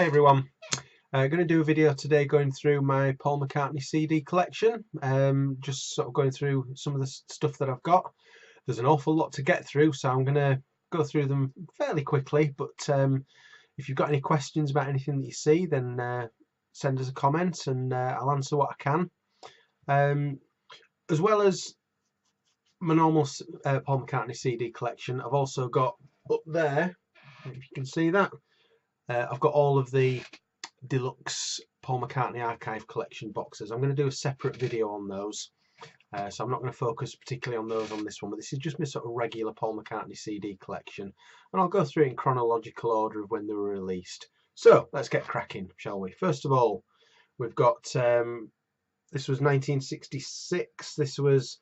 Hey everyone, going to do a video today going through my Paul McCartney CD collection, just sort of going through some of the stuff that I've got. There's an awful lot to get through, so I'm going to go through them fairly quickly, but if you've got any questions about anything that you see, then send us a comment and I'll answer what I can. As well as my normal Paul McCartney CD collection, I've also got up there, if you can see that, I've got all of the deluxe Paul McCartney archive collection boxes. I'm going to do a separate video on those, so I'm not going to focus particularly on those on this one, but this is just my sort of regular Paul McCartney CD collection, and I'll go through it in chronological order of when they were released. So let's get cracking, shall we? First of all, we've got this was 1966. This was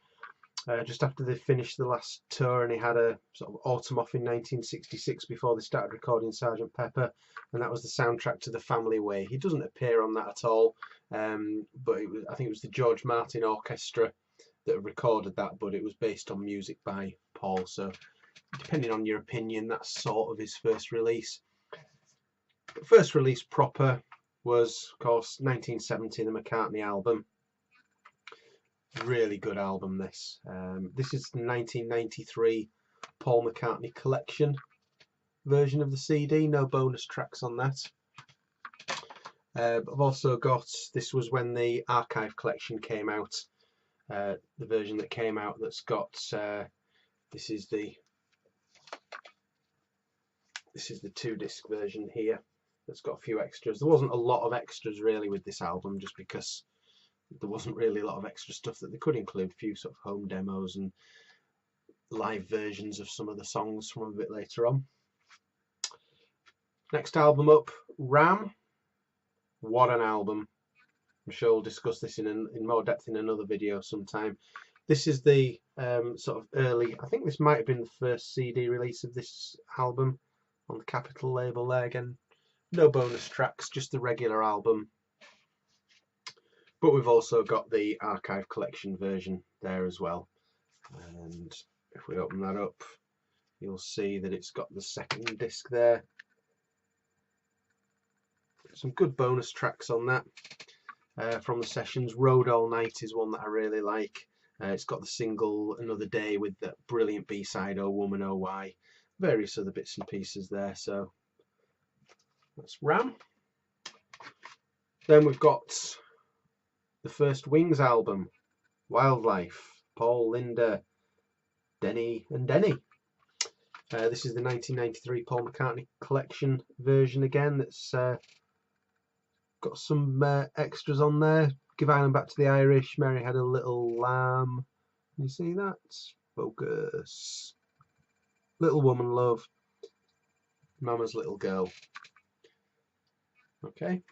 just after they finished the last tour, and he had a sort of autumn off in 1966 before they started recording Sgt. Pepper, and that was the soundtrack to The Family Way. He doesn't appear on that at all, but I think it was the George Martin Orchestra that recorded that, but it was based on music by Paul, so depending on your opinion, that's sort of his first release. The first release proper was, of course, 1970, the McCartney album. Really good album, this. This is the 1993 Paul McCartney collection version of the CD, no bonus tracks on that. But I've also got, this was when the archive collection came out, the version that came out that's got, this is the 2-disc version here that's got a few extras. There wasn't a lot of extras really with this album, just because there wasn't really a lot of extra stuff that they could include. A few sort of home demos and live versions of some of the songs from a bit later on. Next album up, Ram. What an album. I'm sure we'll discuss this in more depth in another video sometime. This is the sort of early, I think this might have been the first CD release of this album on the Capitol label there. Again, no bonus tracks, just the regular album. But we've also got the archive collection version there as well. And if we open that up, you'll see that it's got the second disc there. Some good bonus tracks on that from the sessions. Road All Night is one that I really like. It's got the single Another Day with that brilliant B-side, Oh Woman, Oh Why. Various other bits and pieces there. So that's Ram. Then we've got the first Wings album, Wildlife, Paul, Linda, Denny and Denny. This is the 1993 Paul McCartney collection version again, that's got some extras on there. Give Ireland Back to the Irish, Mary Had a Little Lamb. Can you see that? Focus. Little Woman Love, Mama's Little Girl. Okay.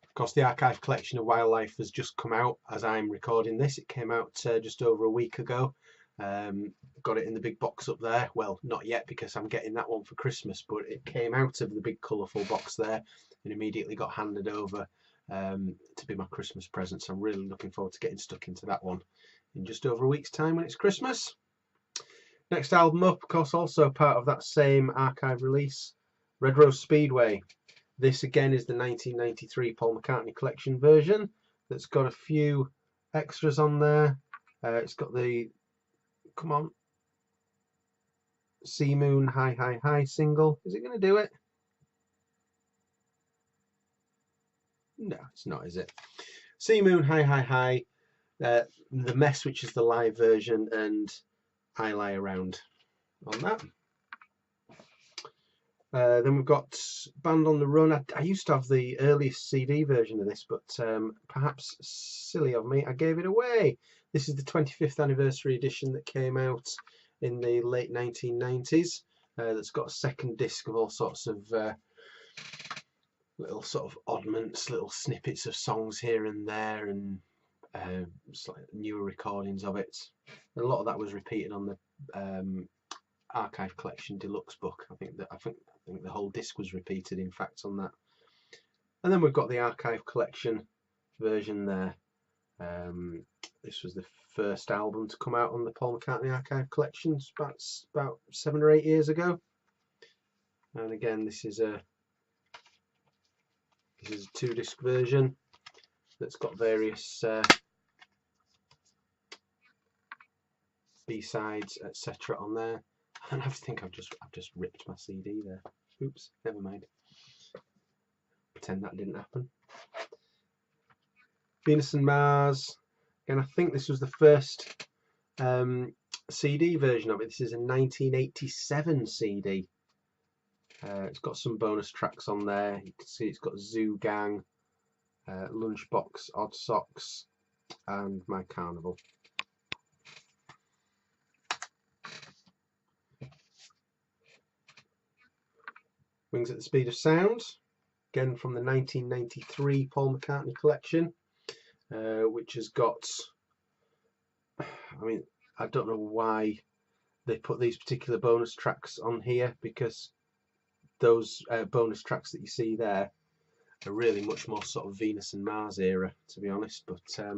Of course, the archive collection of Wildlife has just come out as I'm recording this. It came out just over a week ago. Got it in the big box up there. Well, not yet, because I'm getting that one for Christmas, but it came out of the big colourful box there and immediately got handed over to be my Christmas present. So I'm really looking forward to getting stuck into that one in just over a week's time when it's Christmas. Next album up, of course, also part of that same archive release, Red Rose Speedway. This again is the 1993 Paul McCartney collection version that's got a few extras on there. It's got the, come on, Sea Moon Hi Hi Hi single. Is it going to do it? No, it's not, is it? Sea Moon Hi Hi Hi, The Mess, which is the live version, and I Lie Around on that. Then we've got Band on the Run. I used to have the earliest CD version of this, but perhaps silly of me, I gave it away. This is the 25th anniversary edition that came out in the late 1990s. That's got a second disc of all sorts of little sort of oddments, little snippets of songs here and there, and newer recordings of it. And a lot of that was repeated on the archive collection deluxe book. I think the whole disc was repeated, in fact, on that. And then we've got the archive collection version there. This was the first album to come out on the Paul McCartney archive collection, about 7 or 8 years ago. And again, this is a 2-disc version that's got various B-sides, etc. on there. And I think I've just ripped my CD there. Oops, never mind. Pretend that didn't happen. Venus and Mars. Again, I think this was the first CD version of it. This is a 1987 CD. It's got some bonus tracks on there. You can see it's got Zoo Gang, Lunchbox, Odd Socks, and My Carnival. Wings at the Speed of Sound, again from the 1993 Paul McCartney collection, which has got, I mean, I don't know why they put these particular bonus tracks on here, because those bonus tracks that you see there are really much more sort of Venus and Mars era, to be honest. But I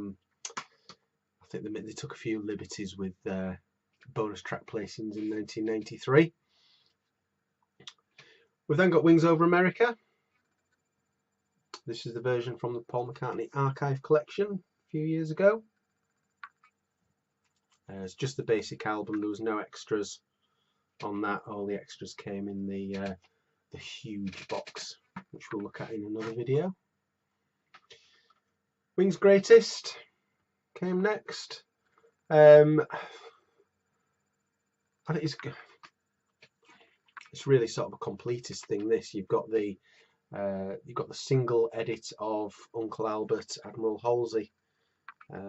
think they took a few liberties with bonus track placings in 1993. We've then got Wings Over America. This is the version from the Paul McCartney Archive collection a few years ago. It's just the basic album. There was no extras on that. All the extras came in the huge box, which we'll look at in another video. Wings Greatest came next. I think it's really sort of a completist thing. This you've got the single edit of Uncle Albert, Admiral Halsey. I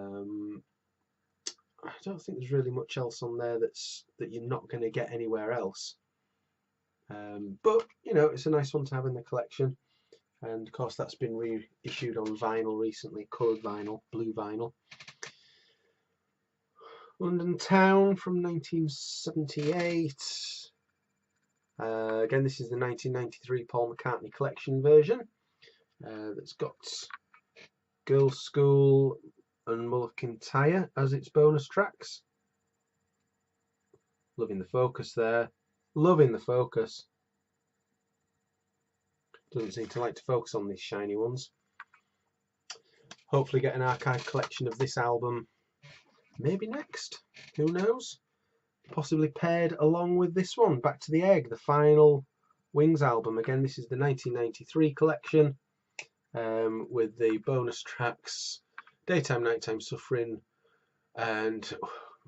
don't think there's really much else on there that you're not going to get anywhere else. But you know, it's a nice one to have in the collection. And of course, that's been reissued on vinyl recently, coloured vinyl, blue vinyl. London Town from 1978. Again, this is the 1993 Paul McCartney collection version. That's got Girls' School and Mullican Tyre as its bonus tracks. Loving the focus there. Loving the focus. Doesn't seem to like to focus on these shiny ones. Hopefully get an archive collection of this album maybe next. Who knows? Possibly paired along with this one, Back to the Egg, the final Wings album. Again, this is the 1993 collection with the bonus tracks Daytime, Nighttime, Suffering, and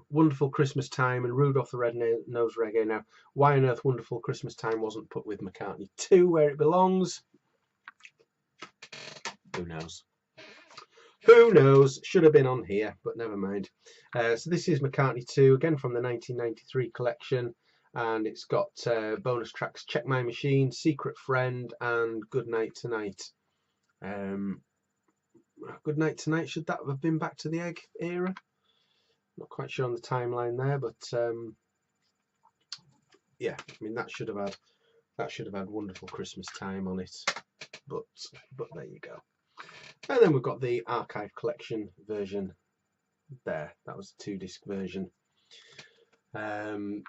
Wonderful Christmas Time and Rudolph the Red-Nosed Reggae. Now, why on earth Wonderful Christmas Time wasn't put with McCartney 2 where it belongs? Who knows? Who knows? Should have been on here, but never mind. So this is McCartney 2, again from the 1993 collection, and it's got bonus tracks Check My Machine, Secret Friend, and Good Night Tonight. Good Night Tonight, should that have been Back to the Egg era? Not quite sure on the timeline there, but yeah, I mean that should have had Wonderful Christmas Time on it, but there you go. And then we've got the archive collection version there. That was the 2-disc version. They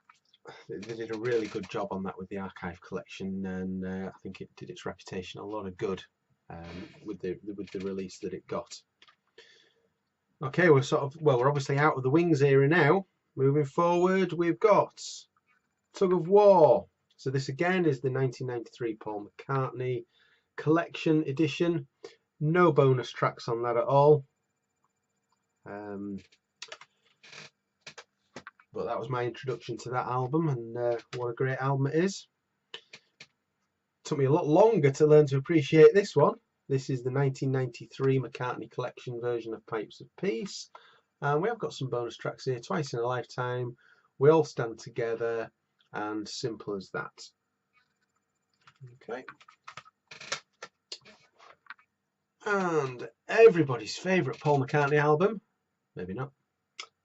did a really good job on that with the archive collection, and I think it did its reputation a lot of good with the release that it got. Okay, we're obviously out of the Wings era now. Moving forward, we've got Tug of War. So this again is the 1993 Paul McCartney collection edition. No bonus tracks on that at all. But that was my introduction to that album, and what a great album it is. Took me a lot longer to learn to appreciate this one. This is the 1993 McCartney collection version of Pipes of Peace. And we have got some bonus tracks here, Twice in a Lifetime, We All Stand Together, and Simple as That. Okay. And everybody's favourite Paul McCartney album, maybe not,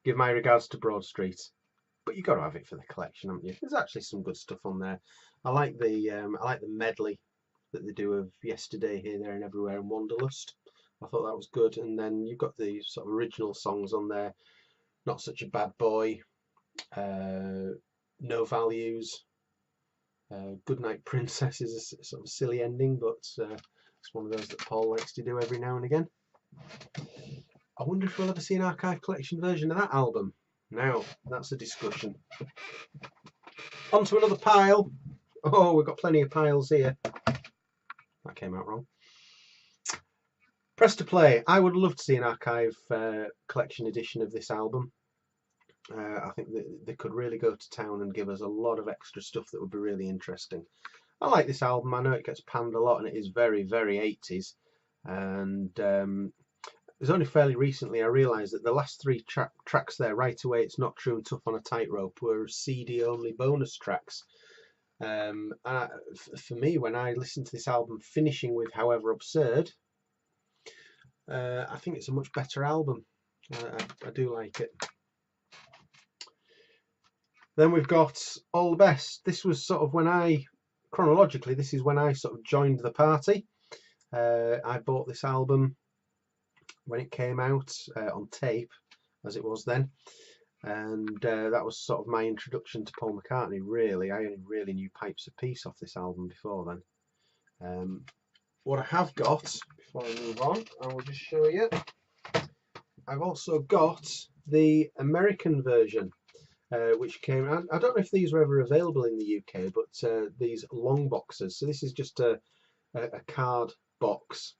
Give My Regards to Broad Street. But you've got to have it for the collection, haven't you? There's actually some good stuff on there. I like the medley that they do of Yesterday, Here, There and Everywhere and Wanderlust. I thought that was good. And then you've got the sort of original songs on there. Not Such a Bad Boy, No Values, Goodnight Princess is a sort of silly ending, but it's one of those that Paul likes to do every now and again. I wonder if we'll ever see an archive collection version of that album. Now, that's a discussion. On to another pile. Oh, we've got plenty of piles here. That came out wrong. Press to play. I would love to see an archive collection edition of this album. I think that they could really go to town and give us a lot of extra stuff that would be really interesting. I like this album. I know it gets panned a lot and it is very, very 80s. And it was only fairly recently I realised that the last three tracks there, Right Away, It's Not True and Tough on a Tightrope, were CD-only bonus tracks. For me, when I listen to this album, finishing with However Absurd, I think it's a much better album. I do like it. Then we've got All the Best. This was sort of when chronologically, this is when I sort of joined the party. I bought this album when it came out on tape, as it was then. And that was sort of my introduction to Paul McCartney, really. I only really knew Pipes of Peace off this album before then. What I have got, before I move on, I will just show you. I've also got the American version, which came out. I don't know if these were ever available in the UK, but these long boxes. So this is just a card box,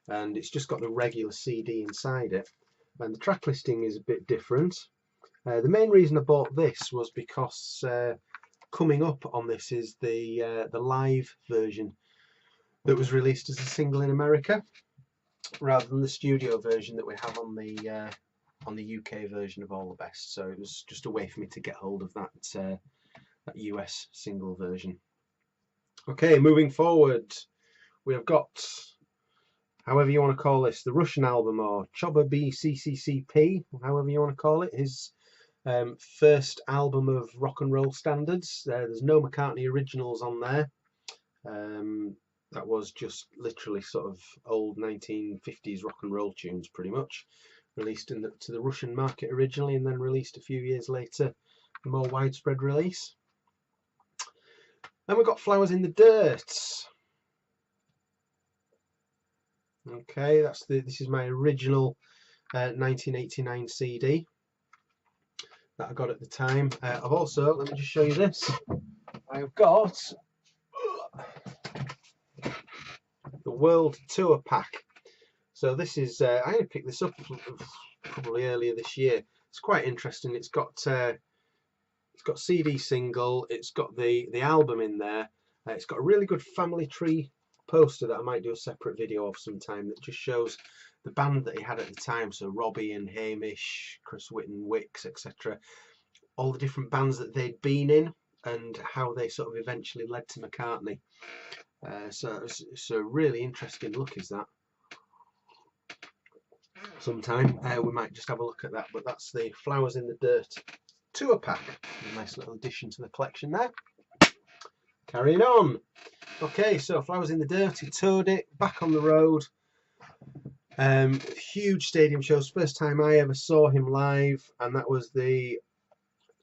and it's just got the regular CD inside it. And the track listing is a bit different. The main reason I bought this was because coming up on this is the live version that was released as a single in America, rather than the studio version that we have on the UK version of All the Best. So it was just a way for me to get hold of that US single version. Okay, moving forward, we have got, however you want to call this, the Russian album, or Choba BCCCP, however you want to call it, his first album of rock and roll standards. There's no McCartney originals on there. That was just literally sort of old 1950s rock and roll tunes, pretty much, released to the Russian market originally, and then released a few years later, a more widespread release. Then we've got Flowers in the Dirt. Okay, this is my original 1989 CD that I got at the time. I've also, let me just show you this. I've got the World Tour Pack. So this is, I only picked this up probably earlier this year. It's quite interesting. It's got CD single. It's got the album in there. It's got a really good family tree poster that I might do a separate video of sometime, that just shows the band that he had at the time. So Robbie and Hamish, Chris Whitten, Wicks, etc. All the different bands that they'd been in and how they sort of eventually led to McCartney. So it's a really interesting look, is that. Sometime we might just have a look at that, but that's the Flowers in the Dirt tour pack. A nice little addition to the collection there. Carrying on. Okay, so Flowers in the Dirt, he toured it, back on the road. Huge stadium shows, first time I ever saw him live, and that was the,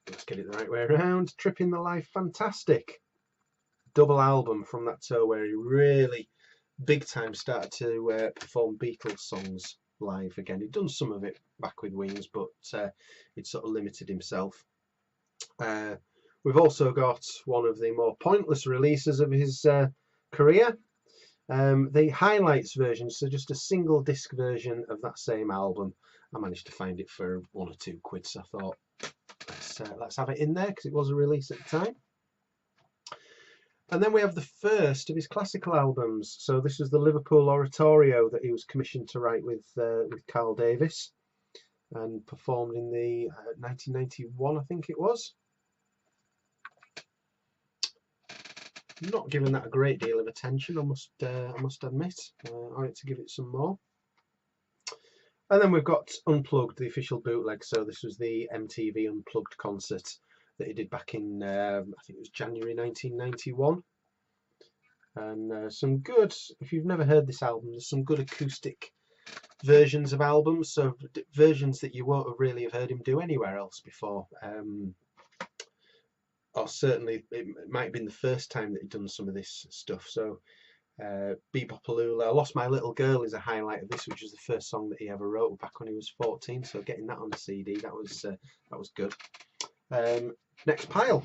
let's get it the right way around, Tripping the Life Fantastic double album from that tour, where he really big time started to perform Beatles songs live again. He'd done some of it back with Wings, but he'd sort of limited himself. We've also got one of the more pointless releases of his career, the highlights version, so just a single disc version of that same album. I managed to find it for £1 or £2, so I thought let's have it in there because it was a release at the time. And then we have the first of his classical albums. So this was the Liverpool Oratorio that he was commissioned to write with Carl Davis, and performed in the 1991, I think it was. Not given that a great deal of attention, I must admit. I like to give it some more. And then we've got Unplugged, the official bootleg. So this was the MTV Unplugged concert that he did back in, I think it was January 1991. And some good, if you've never heard this album, there's some good acoustic versions of albums, so versions that you won't have really have heard him do anywhere else before. or certainly it might have been the first time that he'd done some of this stuff. So Bebopaloola, I Lost My Little Girl is a highlight of this, which was the first song that he ever wrote back when he was 14. So getting that on the CD, that was good. Next pile.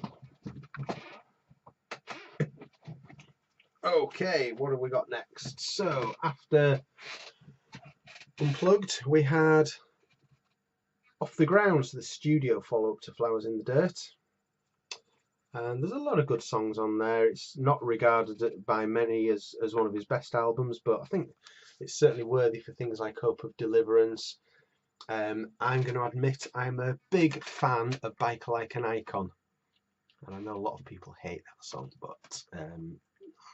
Okay, what have we got next? So after Unplugged, we had Off the Ground, so the studio follow-up to Flowers in the Dirt. And there's a lot of good songs on there. It's not regarded by many as one of his best albums, but I think it's certainly worthy for things like Hope of Deliverance. I'm going to admit I'm a big fan of Biker Like an Icon. And I know a lot of people hate that song, but I've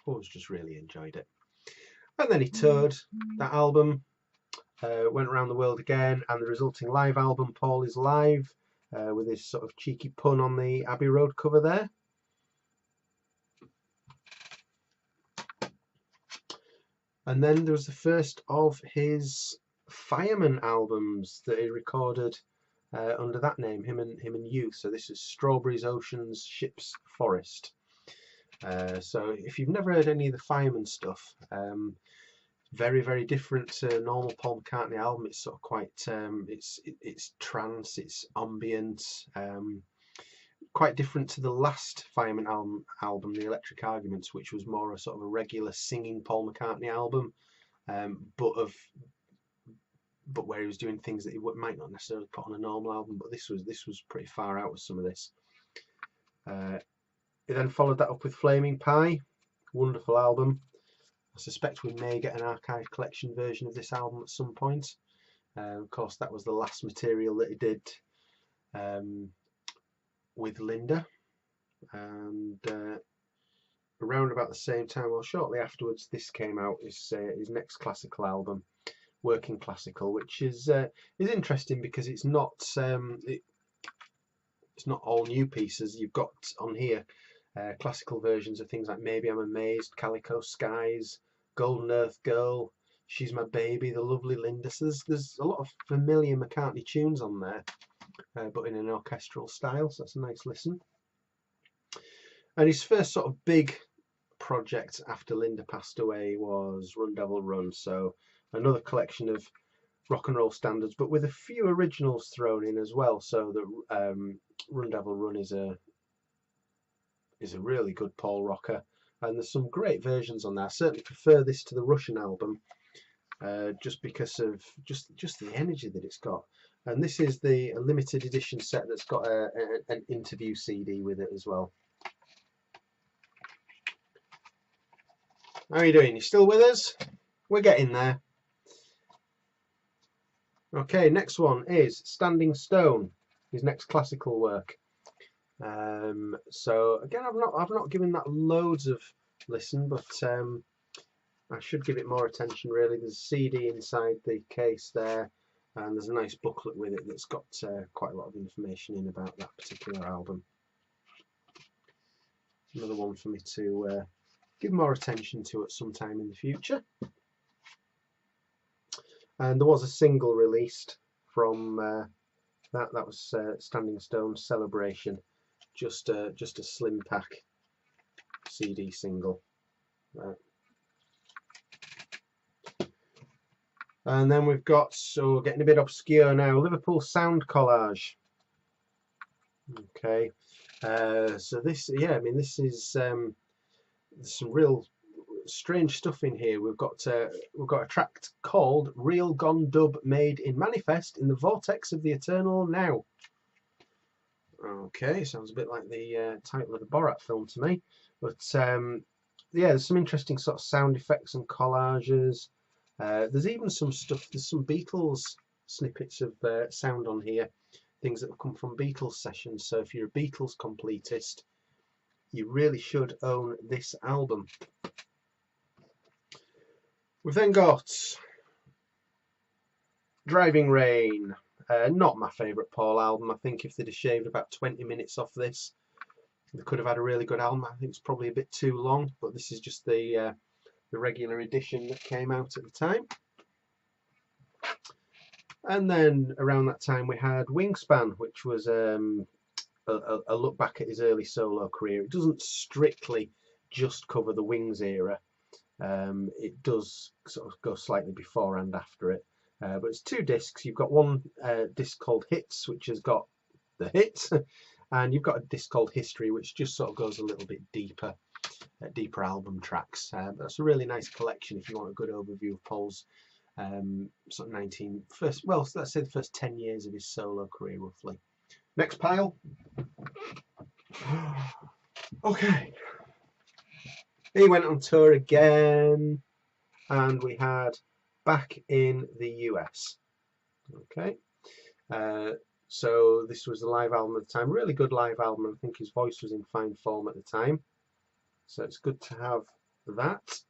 always just really enjoyed it. And then he toured that album, went around the world again, and the resulting live album, Paul is Live, with his sort of cheeky pun on the Abbey Road cover there. And then there was the first of his Fireman albums that he recorded under that name, him and Youth. So this is Strawberries, Oceans, Ships, Forest. So if you've never heard any of the Fireman stuff, very, very different to normal Paul McCartney album. It's sort of quite it's trance, it's ambient, quite different to the last Fireman album, The Electric Arguments, which was more a sort of a regular singing Paul McCartney album, but where he was doing things that he might not necessarily put on a normal album. But this was pretty far out with some of this. He then followed that up with Flaming Pie, wonderful album. I suspect we may get an archive collection version of this album at some point. Of course, that was the last material that he did with Linda, and around about the same time, or shortly afterwards, this came out, his next classical album, Working Classical, which is interesting because it's not all new pieces. You've got on here classical versions of things like Maybe I'm Amazed, Calico Skies, Golden Earth Girl, She's My Baby, The Lovely Linda. So there's a lot of familiar McCartney tunes on there, but in an orchestral style, so that's a nice listen. And his first sort of big project after Linda passed away was Run Devil Run, so another collection of rock and roll standards, but with a few originals thrown in as well. So the Run Devil Run is a really good Paul rocker, and there's some great versions on there. I certainly prefer this to the Russian album, just because of just the energy that it's got. And this is the limited edition set that's got an interview CD with it as well. How are you doing? You still with us? We're getting there. Okay, next one is Standing Stone, his next classical work. So again, I've not given that loads of listen, but I should give it more attention really. There's a CD inside the case there, and there's a nice booklet with it that's got quite a lot of information in about that particular album. Another one for me to give more attention to at some time in the future. And there was a single released from that was Standing Stone Celebration, just a slim pack CD single. And then we've got, so getting a bit obscure now, Liverpool Sound collage. Okay, so this, yeah, I mean, this is there's some real strange stuff in here. We've got a track called Real Gone Dub Made in Manifest in the Vortex of the Eternal Now. Okay, sounds a bit like the title of the Borat film to me. But yeah, there's some interesting sort of sound effects and collages. There's even some stuff, there's some Beatles snippets of sound on here, things that have come from Beatles sessions. So if you're a Beatles completist, you really should own this album. We've then got Driving Rain. Not my favourite Paul album. I think if they'd have shaved about 20 minutes off this, they could have had a really good album. I think it's probably a bit too long, but this is just the regular edition that came out at the time. And then around that time we had Wingspan, which was a look back at his early solo career. It doesn't strictly just cover the Wings era. It does sort of go slightly before and after it. But it's 2 discs. You've got one disc called Hits, which has got the hits, and you've got a disc called History, which just sort of goes a little bit deeper, deeper album tracks. That's a really nice collection if you want a good overview of Paul's sort of well, let's say the first 10 years of his solo career, roughly. Next pile. Okay. He went on tour again, and we had Back in the US. Okay. So this was the live album at the time. Really good live album. I think his voice was in fine form at the time. So it's good to have that.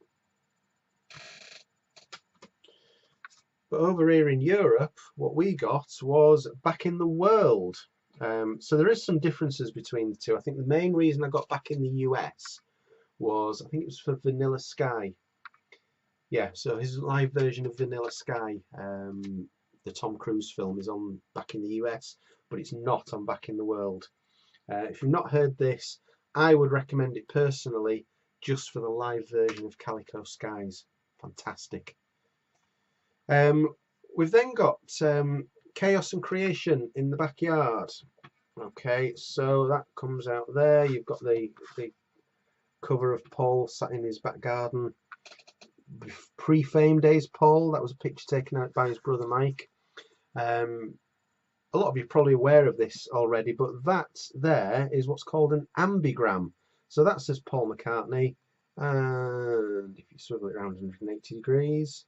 But over here in Europe, what we got was Back in the World. So there is some differences between the two. I think the main reason I got Back in the US was, I think it was for Vanilla Sky. Yeah, so his live version of Vanilla Sky, the Tom Cruise film, is on Back in the US, but it's not on Back in the World. If you've not heard this, I would recommend it personally just for the live version of Calico Skies. Fantastic. We've then got Chaos and Creation in the Backyard. Okay, so that comes out there. You've got the cover of Paul sat in his back garden. Pre-Fame days Paul, that was a picture taken out by his brother Mike. A lot of you are probably aware of this already, but that there is what's called an ambigram. So that says Paul McCartney, and if you swivel it around 180 degrees,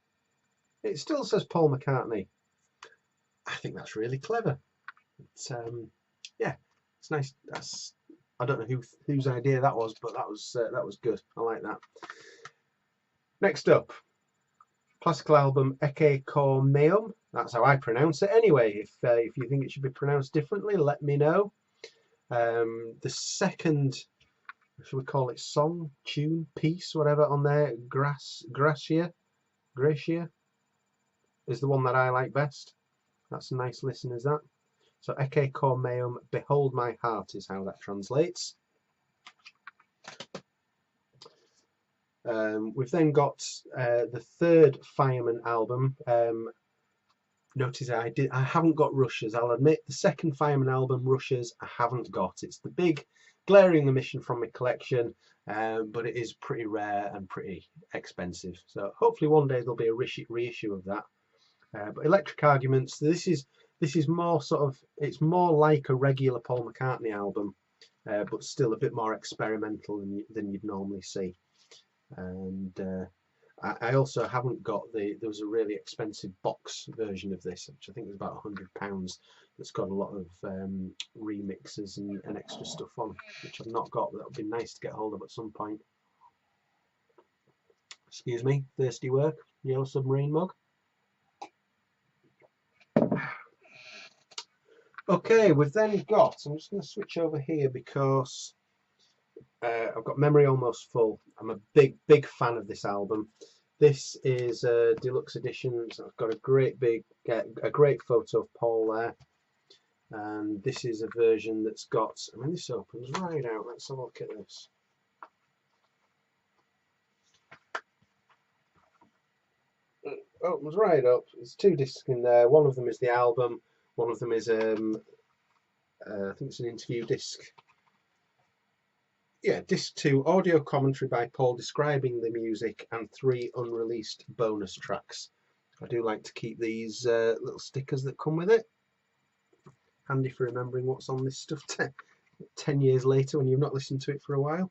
it still says Paul McCartney. I think that's really clever. It's, yeah, it's nice. I don't know whose idea that was, but that was good. I like that. Next up, classical album Ecce Cor Meum. That's how I pronounce it anyway. If you think it should be pronounced differently, let me know. The second, should we call it song, tune, piece, whatever on there, Gracia, is the one that I like best. That's a nice listen, is that? So Ecce Cor Meum, Behold My Heart is how that translates. We've then got the third Fireman album. Notice I haven't got Rushers. I'll admit the second Fireman album, Rushers, I haven't got. It's the big glaring omission from my collection, but it is pretty rare and pretty expensive. So hopefully one day there'll be a reissue of that. But Electric Arguments, this is more sort of, it's more like a regular Paul McCartney album, but still a bit more experimental than you'd normally see. And I also haven't got there was a really expensive box version of this, which I think was about £100, that's got a lot of remixes and extra stuff on, which I've not got, but that would be nice to get hold of at some point. Excuse me, thirsty work, Yellow Submarine mug. Okay, we've then got, I'm just going to switch over here because I've got memory almost full. I'm a big fan of this album. This is a deluxe edition, so I've got a great photo of Paul there, and this is a version that's got, I mean, this opens right out. Let's have a look at this. It opens right up. There's 2 discs in there. One of them is the album, one of them is I think it's an interview disc. Yeah, disc 2, audio commentary by Paul describing the music, and 3 unreleased bonus tracks. I do like to keep these little stickers that come with it. Handy for remembering what's on this stuff 10 years later when you've not listened to it for a while.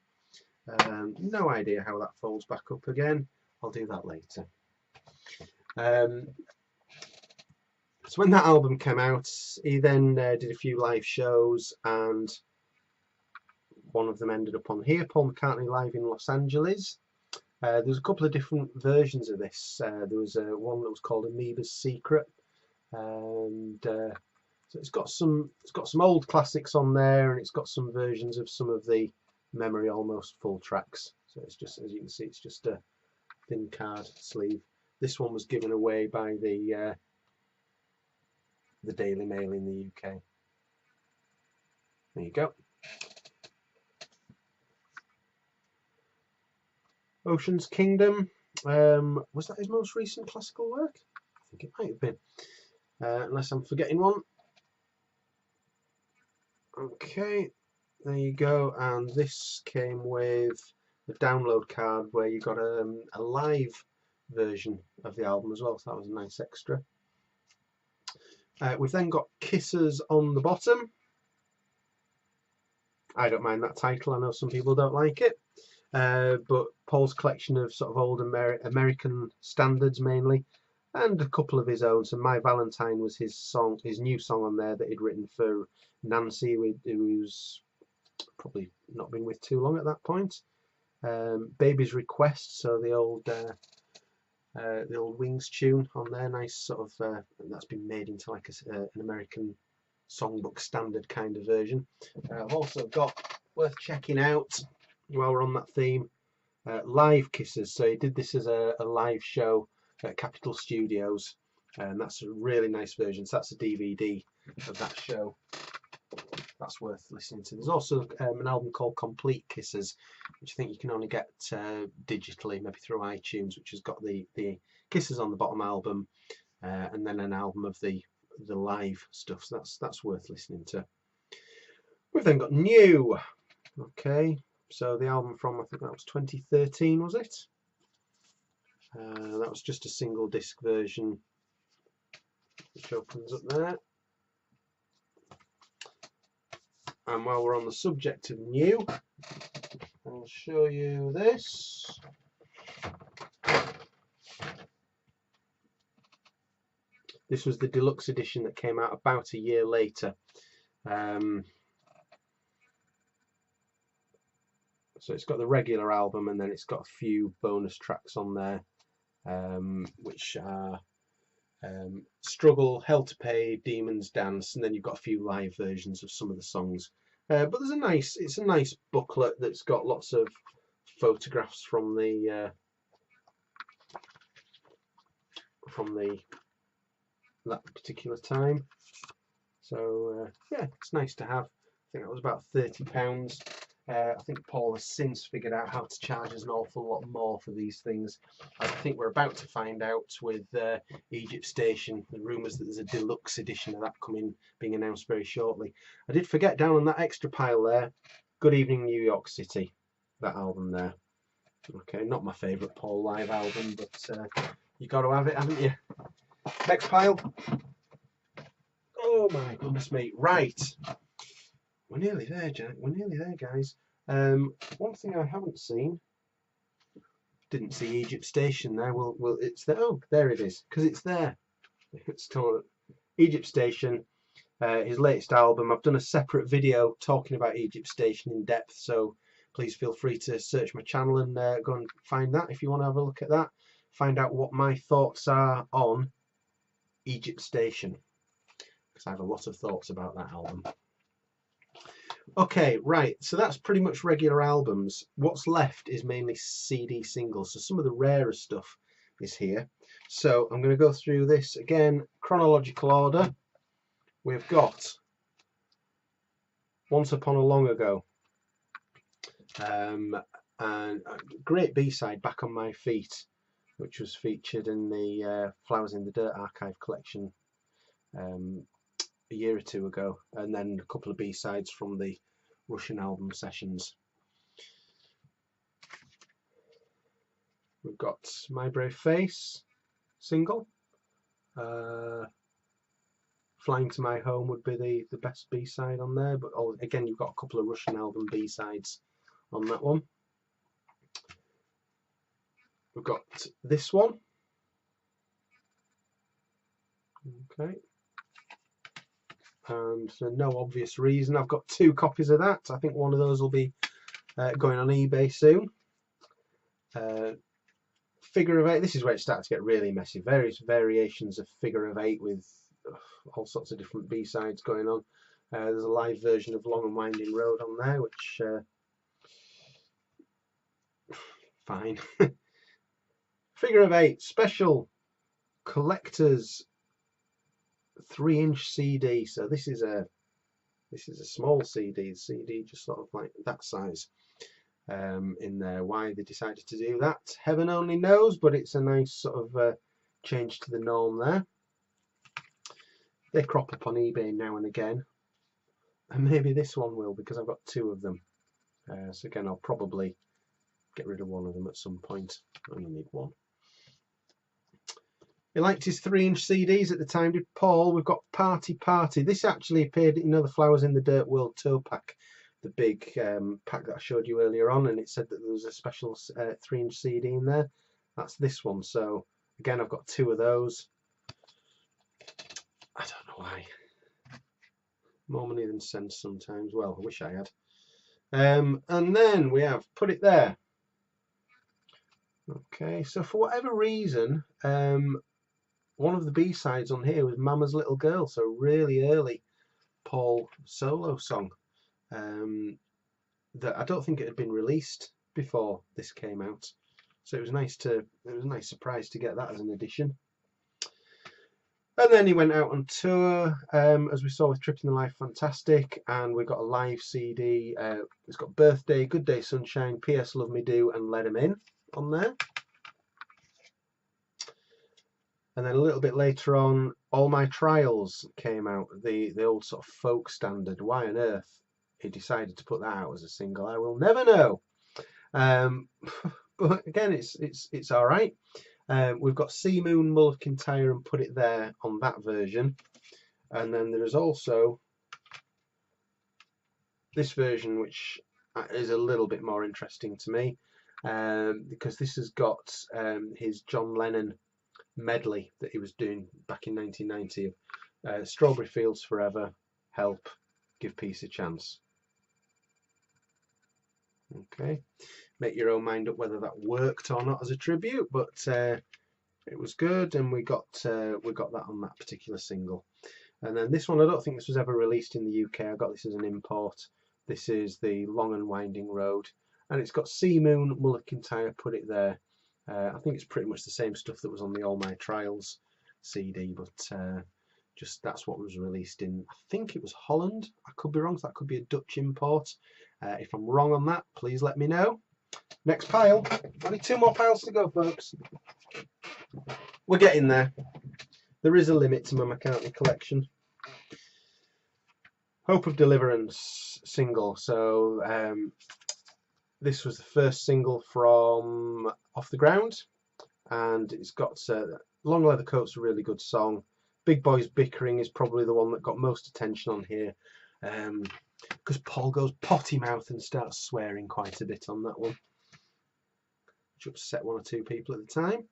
No idea how that folds back up again. I'll do that later. So when that album came out, he then did a few live shows, and one of them ended up on here, Paul McCartney Live in Los Angeles. There's a couple of different versions of this. There was one that was called Amoebas Secret, and so it's got some old classics on there, and it's got some versions of some of the memory almost full tracks. So it's just, as you can see, it's just a thin card sleeve. This one was given away by the Daily Mail in the UK. There you go. Ocean's Kingdom. Was that his most recent classical work? I think it might have been. Unless I'm forgetting one. Okay, there you go. And this came with the download card where you got a live version of the album as well, so that was a nice extra. We've then got Kisses on the bottom. I don't mind that title, I know some people don't like it. But Paul's collection of sort of old American standards mainly, and a couple of his own. So My Valentine was his new song on there that he'd written for Nancy, who's probably not been with too long at that point. Baby's Request, so the old Wings tune on there, nice sort of, that's been made into like an American songbook standard kind of version. I've also got, worth checking out while we're on that theme, Live Kisses. So he did this as a live show at Capitol Studios, and that's a really nice version. So that's a DVD of that show. That's worth listening to. There's also an album called Complete Kisses, which I think you can only get digitally, maybe through iTunes, which has got the Kisses on the bottom album, and then an album of the live stuff. So that's worth listening to. We've then got New. Okay, so the album from, I think that was 2013, was it? That was just a single disc version, which opens up there. And while we're on the subject of New, I'll show you this. This was the deluxe edition that came out about a year later. So it's got the regular album, and then it's got a few bonus tracks on there, which are Struggle, Hell to Pay, Demons Dance, and then you've got a few live versions of some of the songs. But there's it's a nice booklet that's got lots of photographs from that particular time. So yeah, it's nice to have. I think that was about £30. I think Paul has since figured out how to charge us an awful lot more for these things. I think we're about to find out with Egypt Station, the rumours that there's a deluxe edition of that being announced very shortly. I did forget down on that extra pile there, Good Evening New York City, that album there. Okay, not my favourite Paul live album, but you got to have it, haven't you? Next pile. Oh my goodness me. Right. We're nearly there, Jack. We're nearly there, guys. One thing I haven't seen, didn't see Egypt Station there. Well, it's there. Oh, there it is, because it's there. It's called Egypt Station, his latest album. I've done a separate video talking about Egypt Station in depth, so please feel free to search my channel and go and find that if you want to have a look at that. Find out what my thoughts are on Egypt Station, because I have a lot of thoughts about that album. Okay, right, so that's pretty much regular albums. What's left is mainly CD singles, so some of the rarer stuff is here. So I'm going to go through this again, chronological order. We've got Once Upon a Long Ago, and a great B-side, Back on My Feet, which was featured in the Flowers in the Dirt archive collection a year or two ago, and then a couple of B-sides from the Russian album sessions. We've got My Brave Face single. Flying to My Home would be the best B-side on there, but again you've got a couple of Russian album B-sides on that one. We've got this one. Okay. And for no obvious reason, I've got 2 copies of that. I think one of those will be going on eBay soon. Figure of 8. This is where it starts to get really messy. Various variations of Figure of 8 with all sorts of different B-sides going on. There's a live version of Long and Winding Road on there, which fine. Figure of 8 special collector's 3-inch CD. So this is a This is a small CD. The CD just sort of like that size in there. Why they decided to do that, heaven only knows, but it's a nice sort of change to the norm there. They crop up on eBay now and again, and maybe this one will, because I've got two of them. So again, I'll probably get rid of one of them at some point. I only need one. He liked his 3-inch CDs at the time, did Paul. We've got Party Party. This actually appeared, you know, the Flowers in the Dirt World Tour pack, the big pack that I showed you earlier on, and it said that there was a special 3-inch CD in there. That's this one. So again, I've got two of those. I don't know why. More money than sense sometimes. Well, I wish I had. And then we have Put It There. Okay, so for whatever reason, one of the B-sides on here was Mama's Little Girl, so really early Paul solo song that I don't think it had been released before this came out. So it was a nice surprise to get that as an addition. And then he went out on tour, as we saw with Tripping the Life Fantastic, and we've got a live CD. It's got Birthday, Good Day Sunshine, P.S. Love Me Do, and Let 'Em In on there. And then a little bit later on, All My Trials came out, the old sort of folk standard. Why on earth he decided to put that out as a single, I will never know. But again, it's all right. We've got Sea Moon, Mull of Kintyre, and Put It There on that version. And then there is also this version, which is a little bit more interesting to me, because this has got his John Lennon medley that he was doing back in 1990 of Strawberry Fields Forever, Help, Give Peace a Chance. Okay, make your own mind up whether that worked or not as a tribute, but it was good, and we got that on that particular single. And then this one, I don't think this was ever released in the UK. I got this as an import. This is the Long and Winding Road, and it's got Sea Moon, Mull of Kintyre, Put It There. I think it's pretty much the same stuff that was on the All My Trials CD, but just that's what was released in, I think it was Holland. I could be wrong, so that could be a Dutch import. If I'm wrong on that, please let me know. Next pile. Only 2 more piles to go, folks. We're getting there. There is a limit to my McCartney collection. Hope of Deliverance single. So this was the first single from Off the Ground, and it's got Long Leather Coat's a really good song. Big Boys Bickering is probably the one that got most attention on here, because Paul goes potty mouth and starts swearing quite a bit on that one, which upset 1 or 2 people at the time.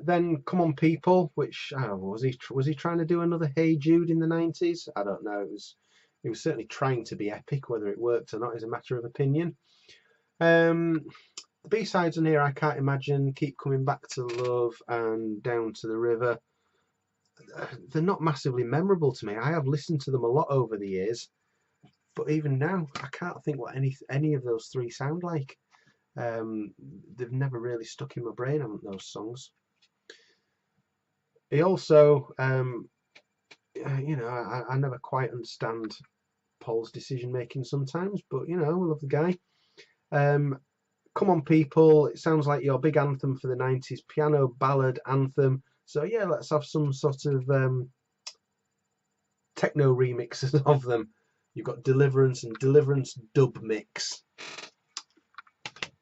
Then Come On People, which was he trying to do another Hey Jude in the 90s? I don't know. It was certainly trying to be epic. Whether it worked or not is a matter of opinion. The B-sides on here, I Can't Imagine, Keep Coming Back to Love, and Down to the River. They're not massively memorable to me. I have listened to them a lot over the years, but even now I can't think what any of those 3 sound like. They've never really stuck in my brain, haven't those songs. He also, you know, I never quite understand Paul's decision making sometimes, but you know, I love the guy. Come On People, it sounds like your big anthem for the 90s, piano ballad anthem. So yeah, let's have some sort of techno remixes of them. You've got Deliverance and Deliverance Dub Mix.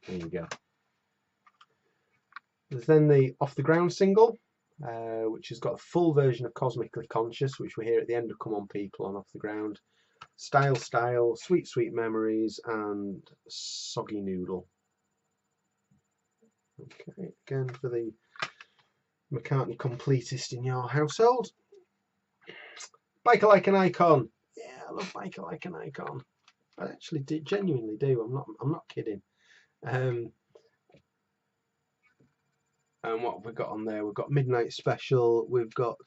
There you go. There's then the Off the Ground single, which has got a full version of Cosmically Conscious, which we hear at the end of Come On People on Off the Ground. Style, Style, Sweet Sweet Memories, and Soggy Noodle. Okay, again for the McCartney completist in your household. Biker Like an Icon. Yeah, I love Biker Like an Icon. I actually genuinely do. I'm not kidding. And what have we got on there? We've got Midnight Special. We've got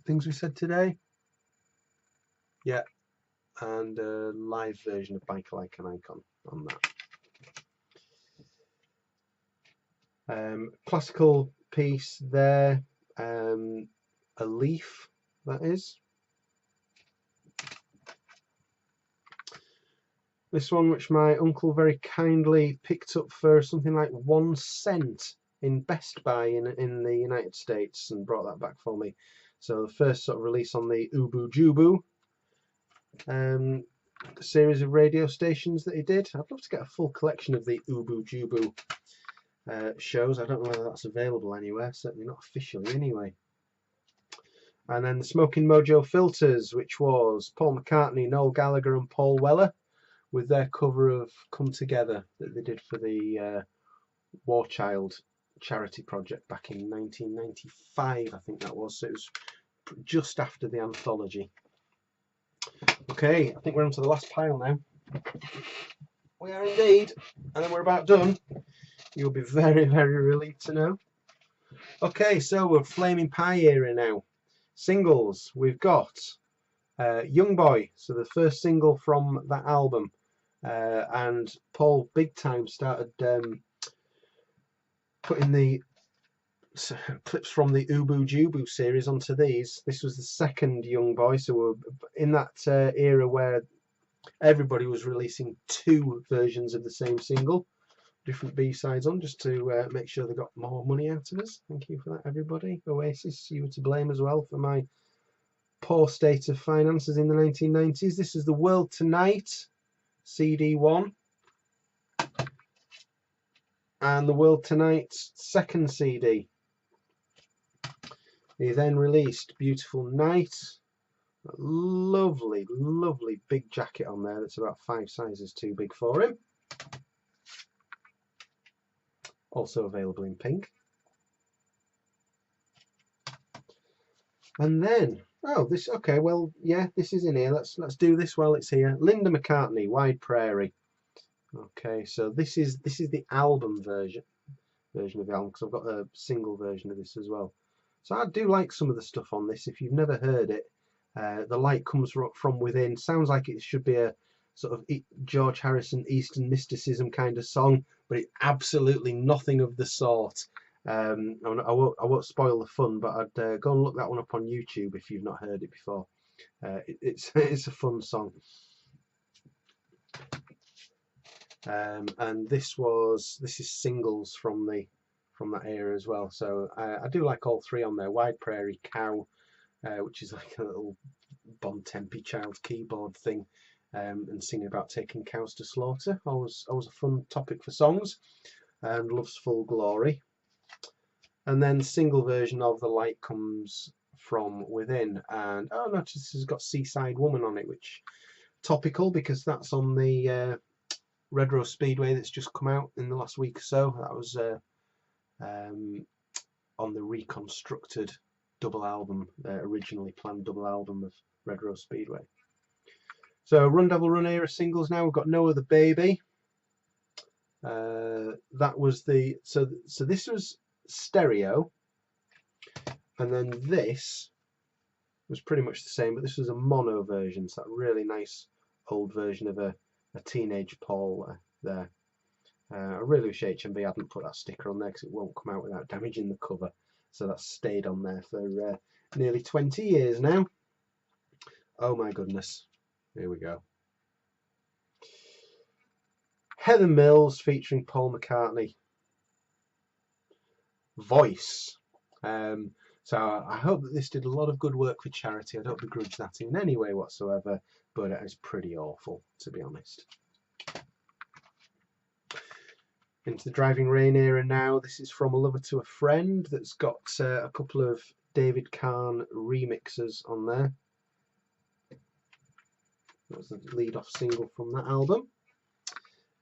Things We Said Today. Yeah, and a live version of Biker Like an Icon on that. Classical piece there, a leaf, that is. This one, which my uncle very kindly picked up for something like 1 cent in Best Buy in the United States and brought that back for me. So the first sort of release on the Ubu Jubu series of radio stations that he did. I'd love to get a full collection of the Ubu Jubu shows. I don't know whether that's available anywhere, certainly not officially anyway. And then the Smoking Mojo Filters, which was Paul McCartney, Noel Gallagher and Paul Weller with their cover of Come Together that they did for the War Child charity project back in 1995, I think that was. So it was just after the anthology. Okay, I think we're on to the last pile now. We are indeed, and then we're about done. You'll be very, very relieved to know. Okay, so we're Flaming Pie era now. Singles, we've got Young Boy, so the first single from that album, and Paul big time started putting the clips from the Ubu Jubu series onto these. This was the second Young Boy, so we're in that era where everybody was releasing 2 versions of the same single, different B-sides on, just to make sure they got more money out of us. Thank you for that, everybody. Oasis, you were to blame as well for my poor state of finances in the 1990s. This is the World Tonight CD1 and the World Tonight second CD. He then released Beautiful Night. Lovely, lovely big jacket on there that's about 5 sizes too big for him. Also available in pink. And then, oh, this, okay, well, yeah, this is in here. Let's do this while it's here. Linda McCartney, Wide Prairie. Okay, so this is the album version of the album, because I've got a single version of this as well. So I do like some of the stuff on this. If you've never heard it, The Light Comes From Within. Sounds like it should be a sort of George Harrison Eastern mysticism kind of song, but it's absolutely nothing of the sort. I won't spoil the fun, but I'd go and look that one up on YouTube if you've not heard it before. It's a fun song. And this is singles from that era as well. So I do like all 3 on there. Wide Prairie, Cow, which is like a little Bon Tempi child keyboard thing, and singing about taking cows to slaughter. Always a fun topic for songs. And Love's Full Glory. And then single version of The Light Comes From Within. And oh, notice this has got Seaside Woman on it, which topical because that's on the Red Rose Speedway that's just come out in the last week or so. That was on the reconstructed double album, originally planned double album of Red Rose Speedway. So Run Devil Run era singles now. We've got No Other Baby. That was the so this was stereo, and then this was pretty much the same, but this was a mono version. So that really nice old version of a teenage Paul there. I really wish HMV hadn't put that sticker on there because it won't come out without damaging the cover. So that's stayed on there for nearly 20 years now. Oh my goodness. Here we go. Heather Mills featuring Paul McCartney. Voice. So I hope that this did a lot of good work for charity. I don't begrudge that in any way whatsoever, but it is pretty awful, to be honest. Into the Driving Rain era now. This is From a Lover to a Friend, that's got a couple of David Kahn remixes on there. That's the lead-off single from that album.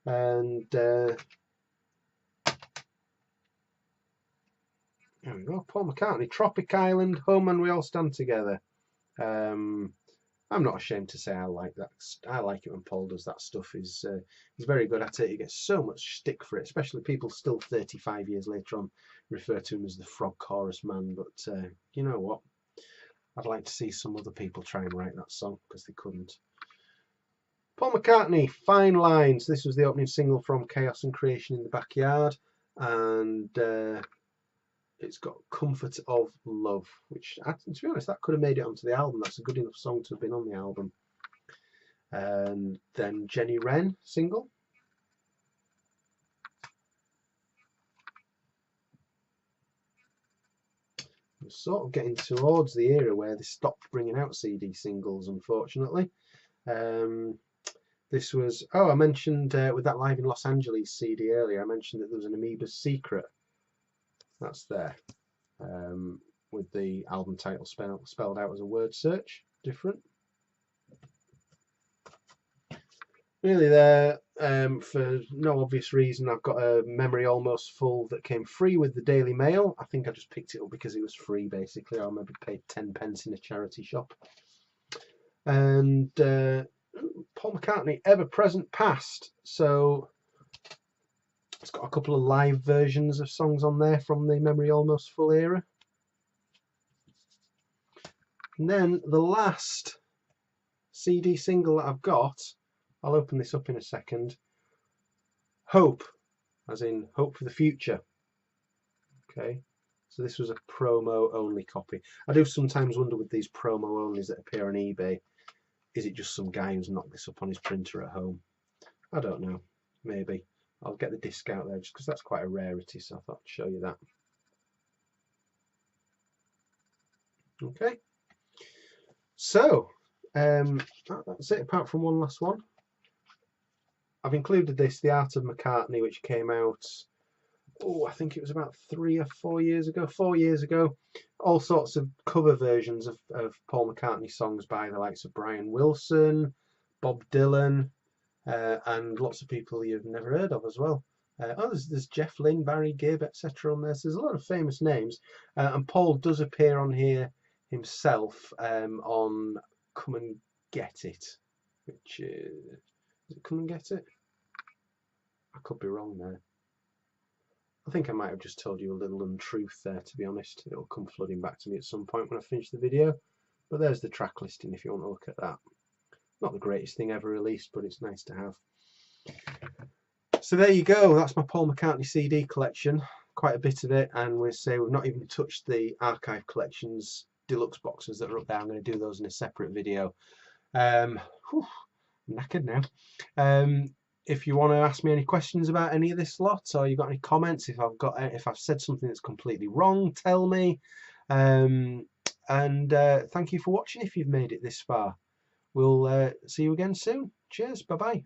And there we go, Paul McCartney, Tropic Island, Home and We All Stand Together. I'm not ashamed to say I like that. I like it when Paul does that stuff. He's very good at it. He gets so much stick for it, especially people still 35 years later on refer to him as the Frog Chorus Man. But you know what? I'd like to see some other people try and write that song because they couldn't. Paul McCartney, Fine Lines. This was the opening single from Chaos and Creation in the Backyard, and it's got Comfort of Love, which, to be honest, that could have made it onto the album. That's a good enough song to have been on the album. and then Jenny Wren single. We're sort of getting towards the era where they stopped bringing out CD singles, unfortunately. This was, I mentioned with that Live in Los Angeles CD earlier, I mentioned that there was an Amoebas Secret. That's there, with the album title spelled out as a word search, different. Really there, for no obvious reason, I've got a Memory Almost Full that came free with the Daily Mail. I think I just picked it up because it was free, basically, or maybe paid 10 pence in a charity shop. And Paul McCartney, Ever Present Past. So it's got a couple of live versions of songs on there from the Memory Almost Full era. And then the last CD single that I've got, I'll open this up in a second. Hope, as in hope for the future. Okay, so this was a promo only copy. I do sometimes wonder with these promo onlys that appear on eBay, is it just some guy who's knocked this up on his printer at home? I don't know, maybe. I'll get the disc out there just because that's quite a rarity, so I thought I'd show you that. Okay, so that's it, apart from one last one. I've included this, The Art of McCartney, which came out, I think it was about 3 or 4 years ago. 4 years ago. All sorts of cover versions of Paul McCartney songs by the likes of Brian Wilson, Bob Dylan, and lots of people you've never heard of as well. There's Jeff Lynne, Barry Gibb, etc. on there. So there's a lot of famous names. And Paul does appear on here himself on Come and Get It, which is it Come and Get It? I could be wrong there. I think I might have just told you a little untruth there, to be honest. It'll come flooding back to me at some point when I finish the video. But there's the track listing if you want to look at that. Not the greatest thing ever released, but it's nice to have. So there you go. That's my Paul McCartney CD collection. Quite a bit of it. And we've not even touched the archive collections deluxe boxes that are up there. I'm going to do those in a separate video. I'm knackered now. If you want to ask me any questions about any of this lot, or you've got any comments, if I've said something that's completely wrong, tell me. And thank you for watching if you've made it this far. We'll see you again soon. Cheers. Bye bye.